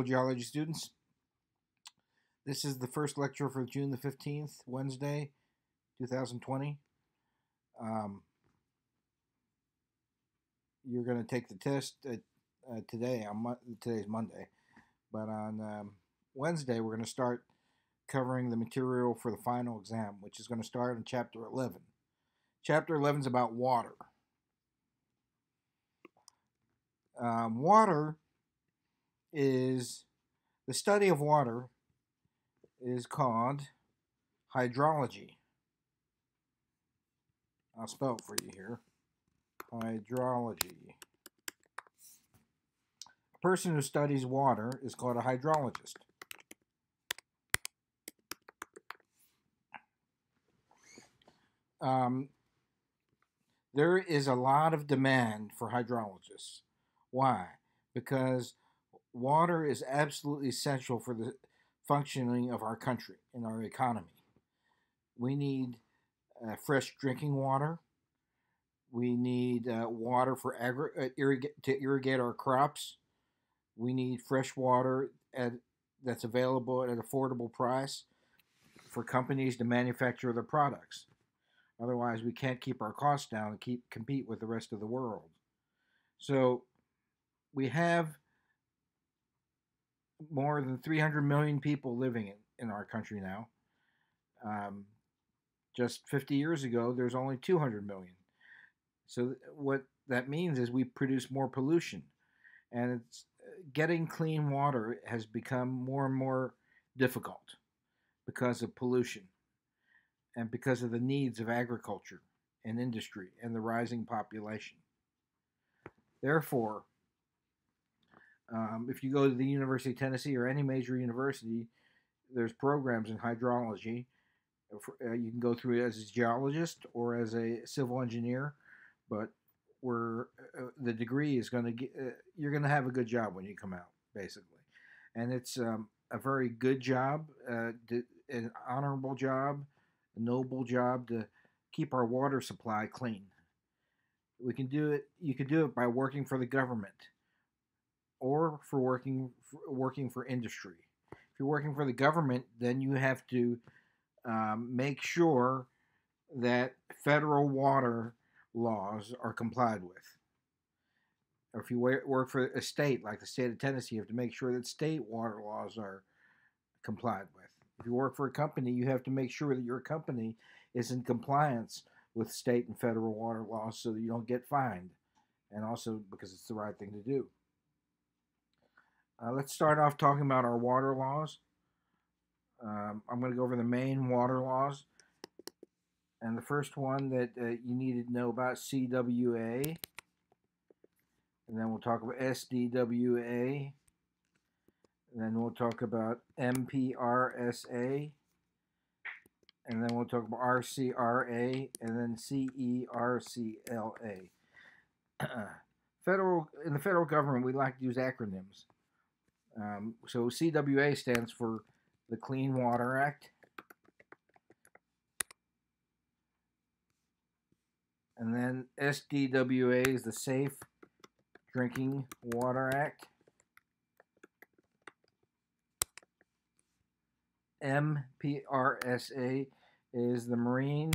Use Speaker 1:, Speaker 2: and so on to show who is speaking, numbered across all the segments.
Speaker 1: Geology students. This is the first lecture for June the 15th, Wednesday, 2020. You're going to take the test today. Today's Monday, but on Wednesday we're going to start covering the material for the final exam, which is going to start in Chapter 11. Chapter 11 is about water. Water is the study of water is called hydrology. I'll spell it for you here. Hydrology. A person who studies water is called a hydrologist. There is a lot of demand for hydrologists. Why? Because water is absolutely essential for the functioning of our country and our economy. We need fresh drinking water. We need water for to irrigate our crops. We need fresh water that's available at an affordable price for companies to manufacture their products. Otherwise, we can't keep our costs down and compete with the rest of the world. So we have more than 300 million people living in our country now. Just 50 years ago, there's only 200 million. So what that means is we produce more pollution. And getting clean water has become more and more difficult because of pollution and because of the needs of agriculture and industry and the rising population. Therefore, if you go to the University of Tennessee or any major university, there's programs in hydrology. You can go through it as a geologist or as a civil engineer, but the degree is going to get, you're going to have a good job when you come out, basically. And it's a very good job, an honorable job, a noble job to keep our water supply clean. We can do it. You can do it by working for the government or for working for industry. If you're working for the government, then you have to make sure that federal water laws are complied with. Or if you work for a state, like the state of Tennessee, you have to make sure that state water laws are complied with. If you work for a company, you have to make sure that your company is in compliance with state and federal water laws so that you don't get fined, and also because it's the right thing to do. Let's start off talking about our water laws. I'm going to go over the main water laws. And the first one that you need to know about CWA. And then we'll talk about SDWA. And then we'll talk about MPRSA. And then we'll talk about RCRA. And then CERCLA. In the federal government, we like to use acronyms. So CWA stands for the Clean Water Act. And then SDWA is the Safe Drinking Water Act. MPRSA is the Marine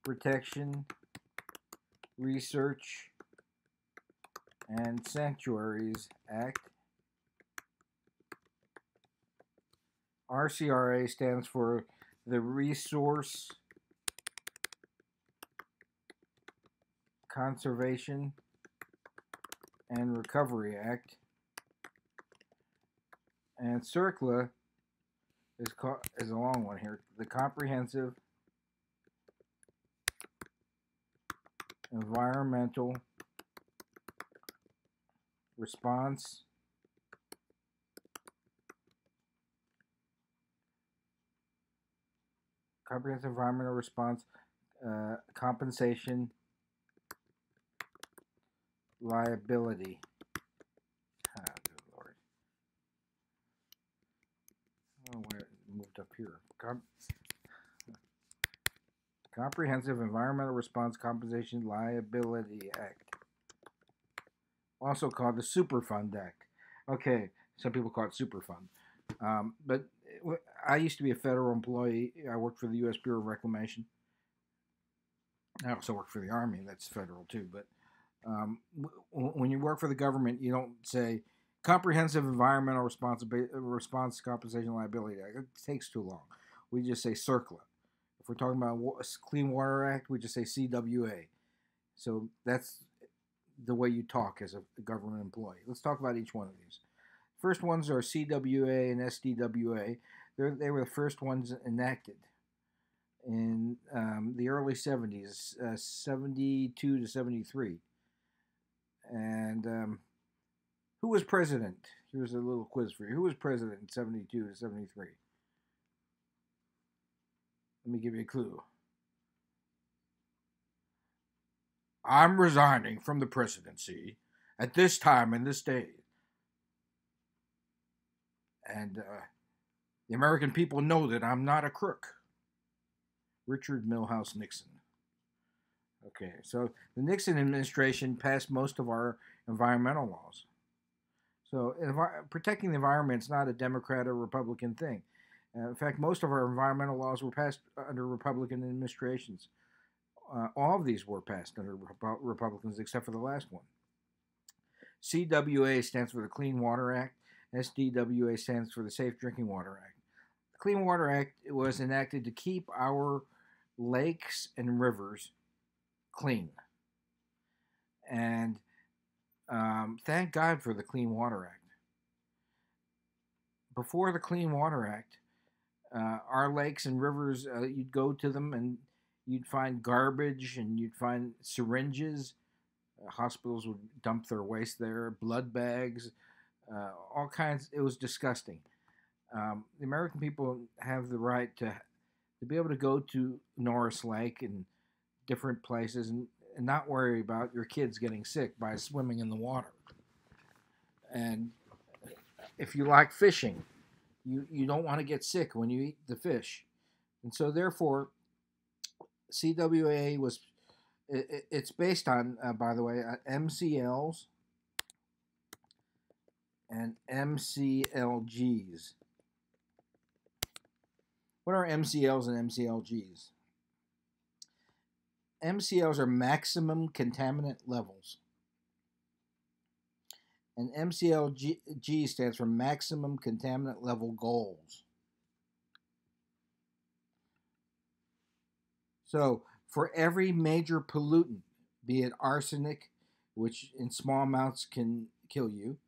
Speaker 1: Protection, Research, and Sanctuaries Act. RCRA stands for the Resource Conservation and Recovery Act. And CERCLA is a long one here. The Comprehensive Environmental Response Compensation Liability. Oh, good Lord. Oh, where it moved up here. Comprehensive Environmental Response Compensation Liability Act. Also called the Superfund Act. Okay, some people call it Superfund. But I used to be a federal employee. I worked for the U.S. Bureau of Reclamation. I also worked for the Army. That's federal too. But when you work for the government, you don't say comprehensive environmental response compensation liability act. It takes too long. We just say CERCLA. If we're talking about Clean Water Act, we just say CWA. So that's the way you talk as a government employee. Let's talk about each one of these. First ones are CWA and SDWA. They were the first ones enacted in the early 70s, 72 to 73. And who was president? Here's a little quiz for you. Who was president in 72 to 73? Let me give you a clue. I'm resigning from the presidency at this time and this day. And the American people know that I'm not a crook. Richard Milhous Nixon. Okay, so the Nixon administration passed most of our environmental laws. So protecting the environment is not a Democrat or Republican thing. In fact, most of our environmental laws were passed under Republican administrations. All of these were passed under Republicans except for the last one. CWA stands for the Clean Water Act. SDWA stands for the Safe Drinking Water Act. The Clean Water Act was enacted to keep our lakes and rivers clean. And thank God for the Clean Water Act. Before the Clean Water Act, our lakes and rivers, you'd go to them and you'd find garbage and you'd find syringes. Hospitals would dump their waste there, blood bags, all kinds. It was disgusting. The American people have the right to be able to go to Norris Lake and different places and not worry about your kids getting sick by swimming in the water. And if you like fishing, you don't want to get sick when you eat the fish. And so therefore, CWA was, it's based on, by the way, MCLs and MCLGs. What are MCLs and MCLGs? MCLs are maximum contaminant levels. And MCLG stands for maximum contaminant level goals. So for every major pollutant, be it arsenic, which in small amounts can kill you,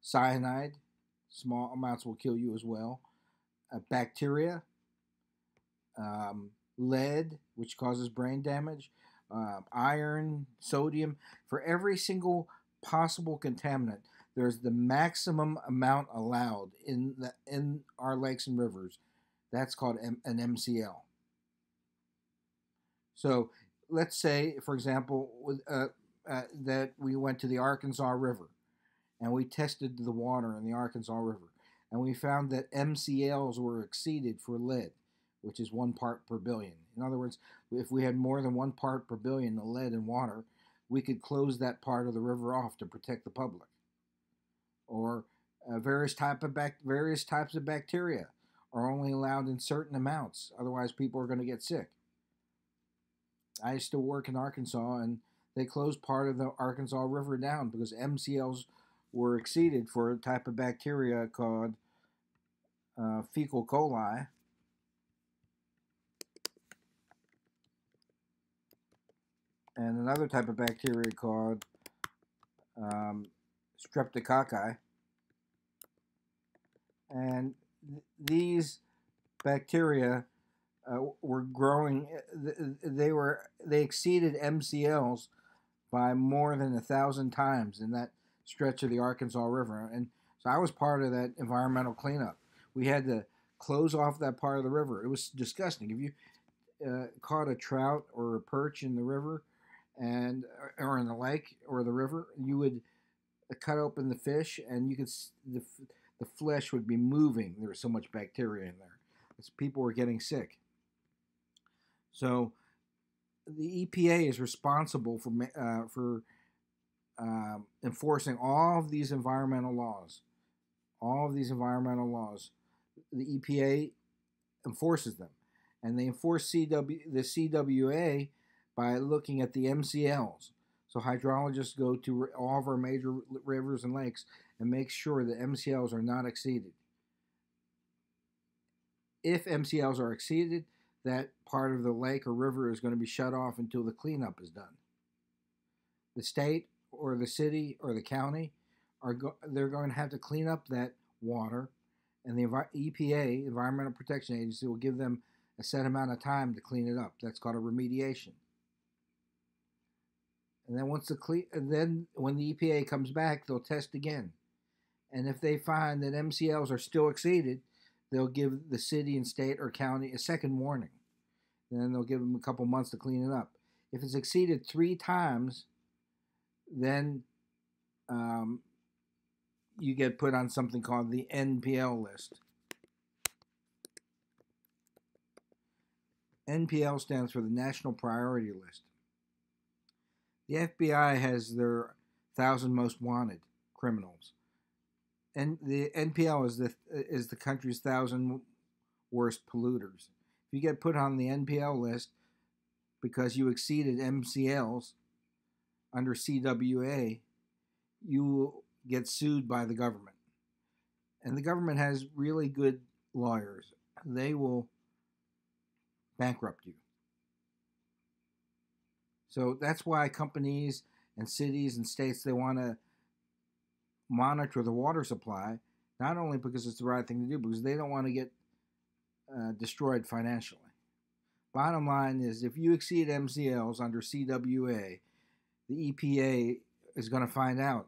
Speaker 1: cyanide, small amounts will kill you as well, bacteria, lead, which causes brain damage, iron, sodium. For every single possible contaminant, there's the maximum amount allowed in our lakes and rivers. That's called an MCL. So let's say, for example, that we went to the Arkansas River and we tested the water in the Arkansas River, and we found that MCLs were exceeded for lead, which is 1 part per billion. In other words, if we had more than 1 part per billion of lead in water, we could close that part of the river off to protect the public. Or various types of bacteria are only allowed in certain amounts. Otherwise, people are going to get sick. I used to work in Arkansas, and they closed part of the Arkansas River down because MCLs were exceeded for a type of bacteria called fecal coli. And another type of bacteria called streptococci. And these bacteria were growing. They exceeded MCLs by more than 1,000 times in that stretch of the Arkansas River. And so I was part of that environmental cleanup. We had to close off that part of the river. It was disgusting. If you caught a trout or a perch in the river, or in the lake or the river, you would cut open the fish, and you could the flesh would be moving. There was so much bacteria in there. People were getting sick. So the EPA is responsible for enforcing all of these environmental laws. All of these environmental laws. The EPA enforces them, and they enforce the CWA by looking at the MCLs. So hydrologists go to all of our major rivers and lakes and make sure that MCLs are not exceeded. If MCLs are exceeded, that part of the lake or river is going to be shut off until the cleanup is done. The state or the city or the county they're going to have to clean up that water, and the EPA, Environmental Protection Agency, will give them a set amount of time to clean it up. That's called a remediation. And then when the EPA comes back, they'll test again. And if they find that MCLs are still exceeded, they'll give the city and state or county a second warning. And then they'll give them a couple months to clean it up. If it's exceeded 3 times, then you get put on something called the NPL list. NPL stands for the National Priority List. The FBI has their 1,000 most wanted criminals, and the NPL is the country's 1,000 worst polluters. If you get put on the NPL list because you exceeded MCLs under CWA, you will get sued by the government. And the government has really good lawyers. They will bankrupt you. So that's why companies and cities and states, they want to monitor the water supply, not only because it's the right thing to do, because they don't want to get destroyed financially. Bottom line is, if you exceed MCLs under CWA, the EPA is going to find out.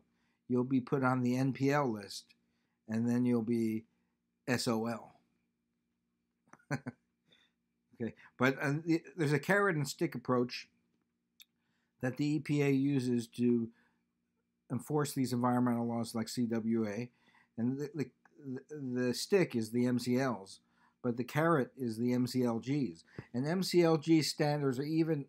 Speaker 1: You'll be put on the NPL list, and then you'll be SOL. Okay, but there's a carrot and stick approach that the EPA uses to enforce these environmental laws like CWA, and the stick is the MCLs, but the carrot is the MCLGs. And MCLG standards are even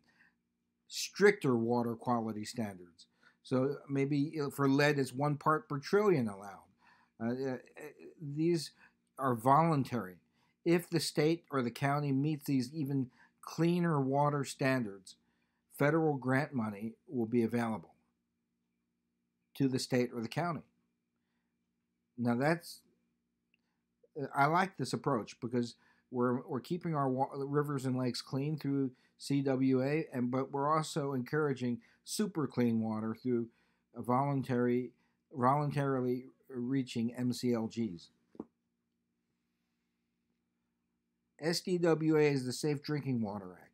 Speaker 1: stricter water quality standards. So maybe for lead, it's 1 part per trillion allowed. These are voluntary. If the state or the county meets these even cleaner water standards, federal grant money will be available to the state or the county. Now I like this approach because we're keeping our rivers and lakes clean through CWA, but we're also encouraging super clean water through voluntarily reaching MCLGs. SDWA is the Safe Drinking Water Act,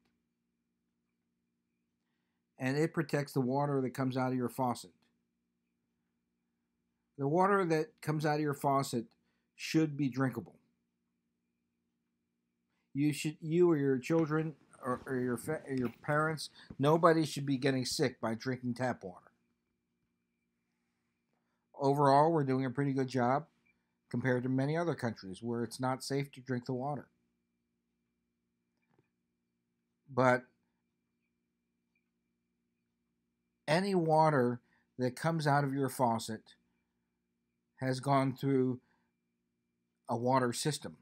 Speaker 1: and it protects the water that comes out of your faucet. The water that comes out of your faucet should be drinkable. You or your children or your parents, nobody should be getting sick by drinking tap water. Overall, we're doing a pretty good job compared to many other countries where it's not safe to drink the water. But any water that comes out of your faucet has gone through a water system.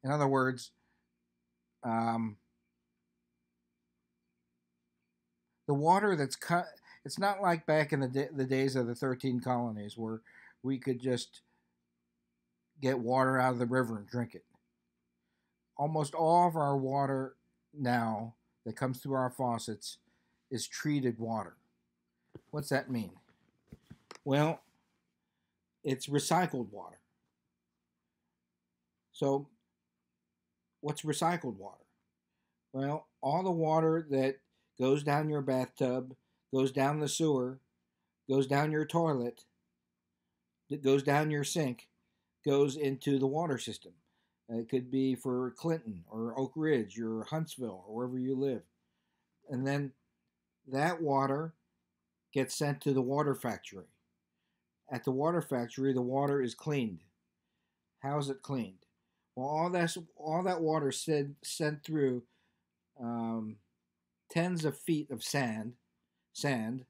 Speaker 1: In other words, the water that's it's not like back in the days of the 13 colonies where we could just get water out of the river and drink it. Almost all of our water now that comes through our faucets is treated water. What's that mean? Well, it's recycled water. So, what's recycled water? Well, all the water that goes down your bathtub, goes down the sewer, goes down your toilet, that goes down your sink, goes into the water system. It could be for Clinton or Oak Ridge or Huntsville or wherever you live. And then that water gets sent to the water factory. At the water factory, the water is cleaned. How is it cleaned? Well, all that water is sent through tens of feet of sand, and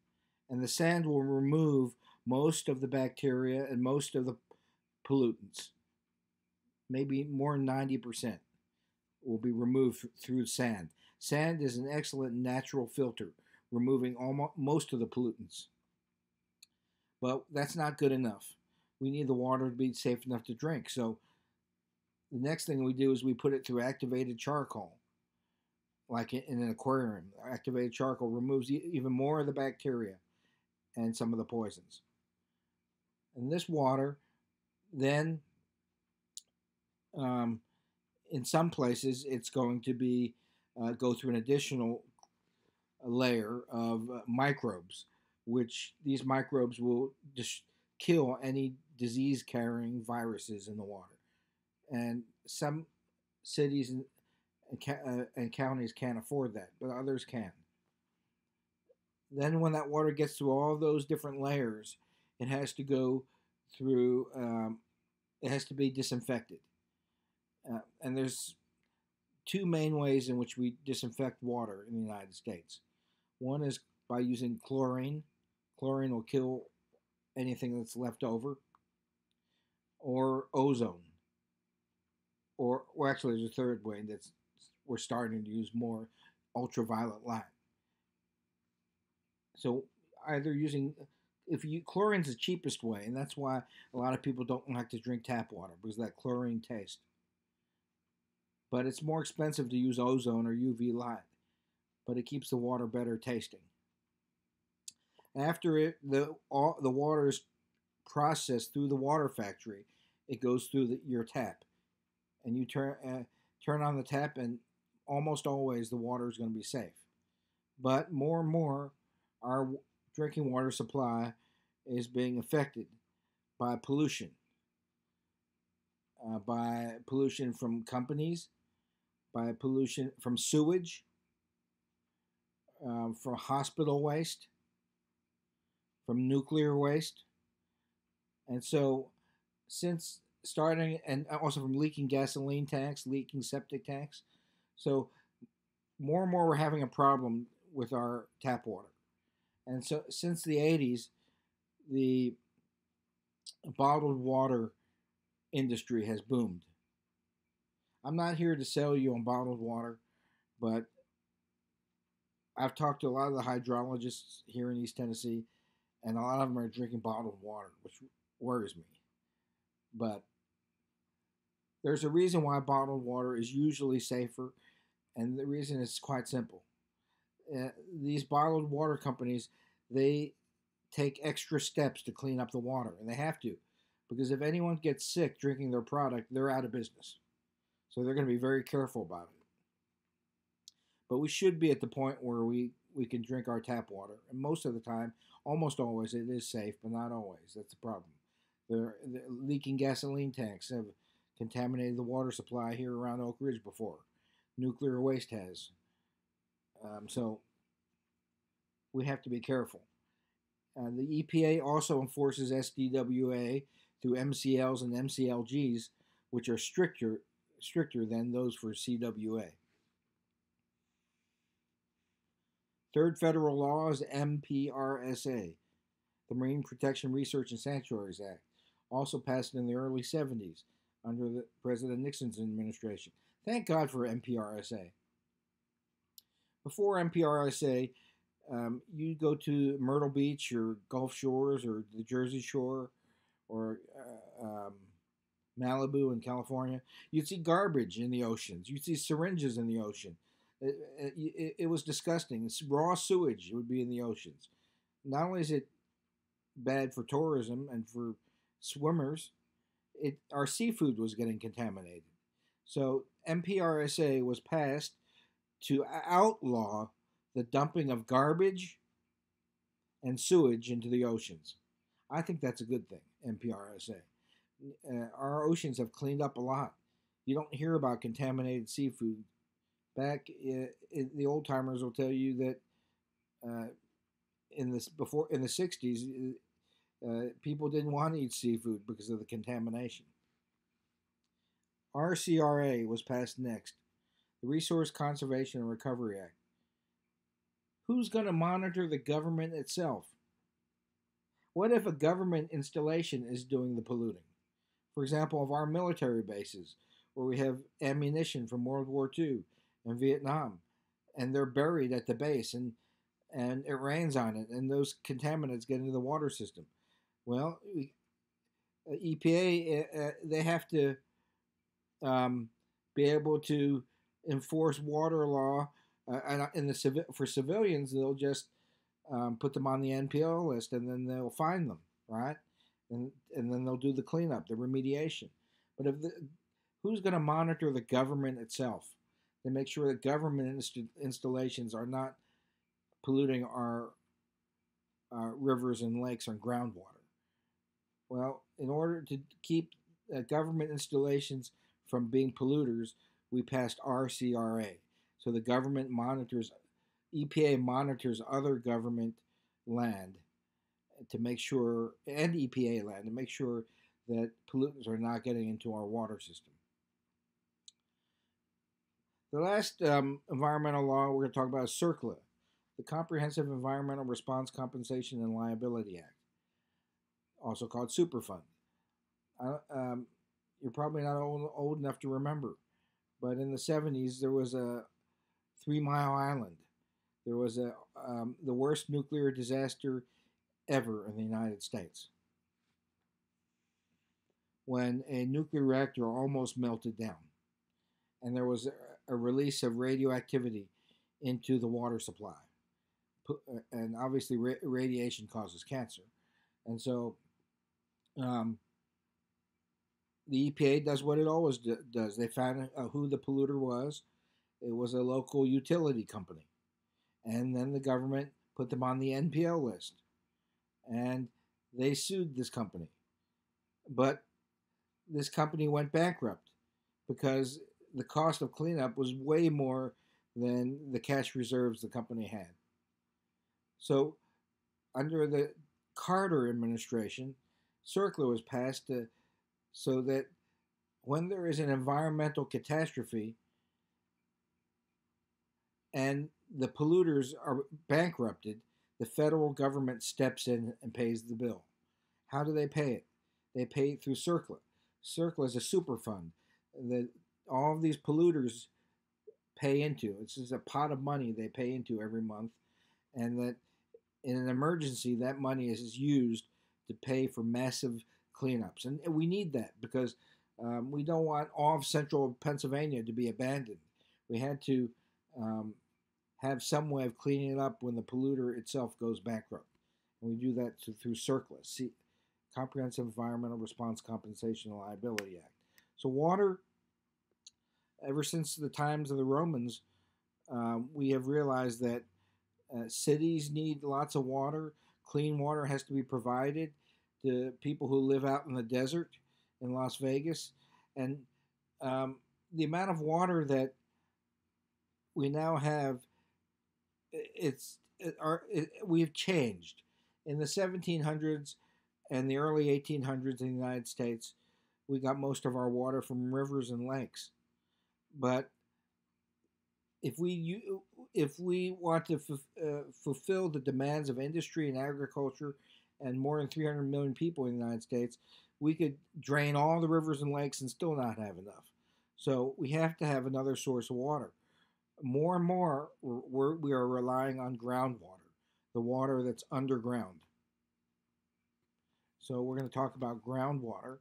Speaker 1: the sand will remove most of the bacteria and most of the pollutants. Maybe more than 90% will be removed through sand. Sand is an excellent natural filter, removing most of the pollutants. But that's not good enough. We need the water to be safe enough to drink. So the next thing we do is we put it through activated charcoal, like in an aquarium. Activated charcoal removes even more of the bacteria and some of the poisons. And this water then, in some places, it's going to be go through an additional layer of microbes, which these microbes will kill any disease-carrying viruses in the water. And some cities and counties can't afford that, but others can. Then when that water gets through all those different layers, it has to go through, it has to be disinfected. And there's two main ways in which we disinfect water in the United States. One is by using chlorine. Chlorine will kill anything that's left over. Or ozone. Or actually, there's a third way that's we're starting to use more, ultraviolet light. So either using, chlorine's the cheapest way, and that's why a lot of people don't like to drink tap water, because of that chlorine taste. But it's more expensive to use ozone or UV light, but it keeps the water better tasting. After the water is processed through the water factory, it goes through your tap, and you turn on the tap, and almost always the water is going to be safe. But more and more, our drinking water supply is being affected by pollution, from companies, by pollution from sewage, from hospital waste, from nuclear waste. And so since starting, and also from leaking gasoline tanks, leaking septic tanks. So more and more we're having a problem with our tap water. And so since the 80s, the bottled water industry has boomed. I'm not here to sell you on bottled water, but I've talked to a lot of the hydrologists here in East Tennessee, and a lot of them are drinking bottled water, which worries me. But there's a reason why bottled water is usually safer, and the reason is quite simple. These bottled water companies, they take extra steps to clean up the water, and they have to, because if anyone gets sick drinking their product, they're out of business. So they're going to be very careful about it. But we should be at the point where we can drink our tap water. And most of the time, almost always, it is safe, but not always. That's the problem. The leaking gasoline tanks have contaminated the water supply here around Oak Ridge before. Nuclear waste has. So we have to be careful. The EPA also enforces SDWA through MCLs and MCLGs, which are stricter than those for CWA. Third federal law is MPRSA, the Marine Protection Research and Sanctuaries Act, also passed in the early 70s under President Nixon's administration. Thank God for MPRSA. Before MPRSA, you go to Myrtle Beach or Gulf Shores or the Jersey Shore or Malibu in California, you'd see garbage in the oceans. You'd see syringes in the ocean. It was disgusting. Raw sewage would be in the oceans. Not only is it bad for tourism and for swimmers, our seafood was getting contaminated. So MPRSA was passed to outlaw the dumping of garbage and sewage into the oceans. I think that's a good thing, MPRSA. Our oceans have cleaned up a lot. You don't hear about contaminated seafood. Back the old timers will tell you that in the 60s, people didn't want to eat seafood because of the contamination. RCRA was passed next, the Resource Conservation and Recovery Act. Who's going to monitor the government itself? What if a government installation is doing the polluting? For example, of our military bases, where we have ammunition from World War II and Vietnam, and they're buried at the base, and it rains on it, and those contaminants get into the water system. Well, EPA, they have to um, be able to enforce water law, and for civilians, they'll just put them on the NPO list, and then they'll fine them, right? And then they'll do the cleanup, the remediation. But who's going to monitor the government itself to make sure that government installations are not polluting our rivers and lakes and groundwater? Well, in order to keep government installations from being polluters, we passed RCRA. So the government monitors, EPA monitors other government land to make sure, and EPA land, to make sure that pollutants are not getting into our water system. The last environmental law we're going to talk about is CERCLA, the Comprehensive Environmental Response Compensation and Liability Act, also called Superfund. You're probably not old enough to remember, but in the 70s there was a 3 Mile Island. There was the worst nuclear disaster ever in the United States, when a nuclear reactor almost melted down, and there was a release of radioactivity into the water supply. And obviously, radiation causes cancer. And so the EPA does what it always does. They found who the polluter was. It was a local utility company. And then the government put them on the NPO list. And they sued this company. But this company went bankrupt because the cost of cleanup was way more than the cash reserves the company had. So, under the Carter administration, CERCLA was passed so that when there is an environmental catastrophe and the polluters are bankrupted, the federal government steps in and pays the bill. How do they pay it? They pay it through CERCLA. CERCLA is a super fund that all of these polluters pay into. It's just a pot of money they pay into every month, and that in an emergency, that money is used to pay for massive cleanups. And we need that because we don't want all of central Pennsylvania to be abandoned. We had to have some way of cleaning it up when the polluter itself goes bankrupt. And we do that through CERCLA, Comprehensive Environmental Response Compensation and Liability Act. So water, ever since the times of the Romans, we have realized that cities need lots of water. Clean water has to be provided to people who live out in the desert in Las Vegas. And the amount of water that we now have, we've changed. In the 1700s and the early 1800s in the United States, we got most of our water from rivers and lakes. But if we want to fulfill the demands of industry and agriculture and more than 300 million people in the United States, we could drain all the rivers and lakes and still not have enough. So we have to have another source of water. More and more, we are relying on groundwater, the water that's underground. So we're going to talk about groundwater.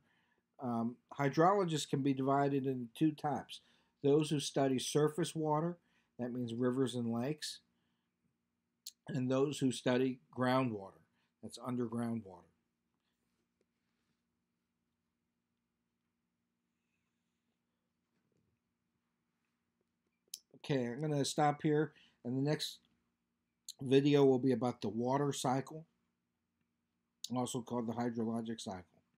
Speaker 1: Hydrologists can be divided into two types. Those who study surface water, that means rivers and lakes, and those who study groundwater, that's underground water. Okay, I'm going to stop here, and the next video will be about the water cycle, also called the hydrologic cycle.